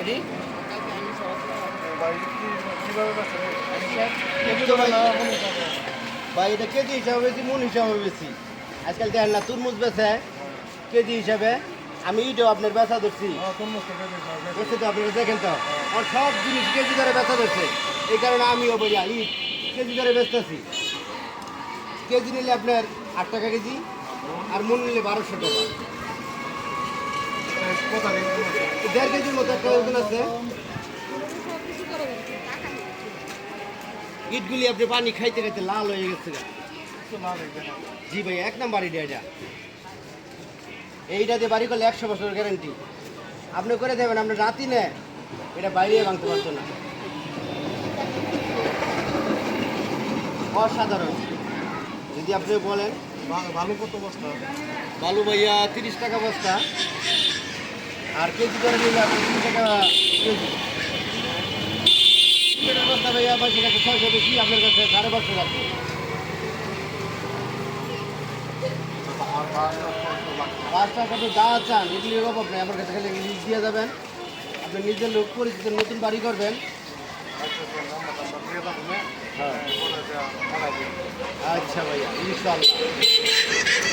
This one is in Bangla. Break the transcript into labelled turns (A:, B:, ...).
A: রেডি? ভাই এটা কেজি হিসাবে বেশি, মন হিসাবে বেশি। আজকাল দেখেন না তুরমুজ বেছে কেজি হিসাবে, আমি ইটাও আপনার বেচা ধরছি। বেছে তো আপনারা দেখেন তো, আর সব জিনিস কেজি ধরে বেচা ধরছে। এই কারণে আমিও বলি ইট কেজি ধরে বেচতেছি। কেজি নিলে আপনার 8 টাকা কেজি, আর মন নিলে 1200 টাকা। 1.5 কেজির মতো একটা ওজন আছে। ইটগুলি আপনি পানি খাইতে খাইতে লাল হয়ে গেছে। জি ভাই, 1 নাম্বার ইট এটা। এইটাতে বাড়ি করলে 100 বছর গ্যারান্টি। আপনি করে দেবেন, আপনার রাতি নেয় এটা বাইরে ভাঙতে পারতো না। অসাধারণ। যদি আপনি বলেন
B: ভালো কত বস্তা?
A: বালু ভাইয়া 30 টাকা বস্তা, আর কেজি করে নিলে আপনি 3 টাকা কেজি। সিমেন্টের বস্তা ভাইয়া আমার কাছে 600 বেশি, আপনার কাছে 550 রাখবো। পাঁচটা কত যা চান এগুলি অভাব নেই আমার কাছে, খালি লিস্ট দিয়ে যাবেন। আপনি নিজের লোক পরিচিত নতুন বাড়ি করবেন। আচ্ছা ভাইয়া, ইনশাআল্লাহ।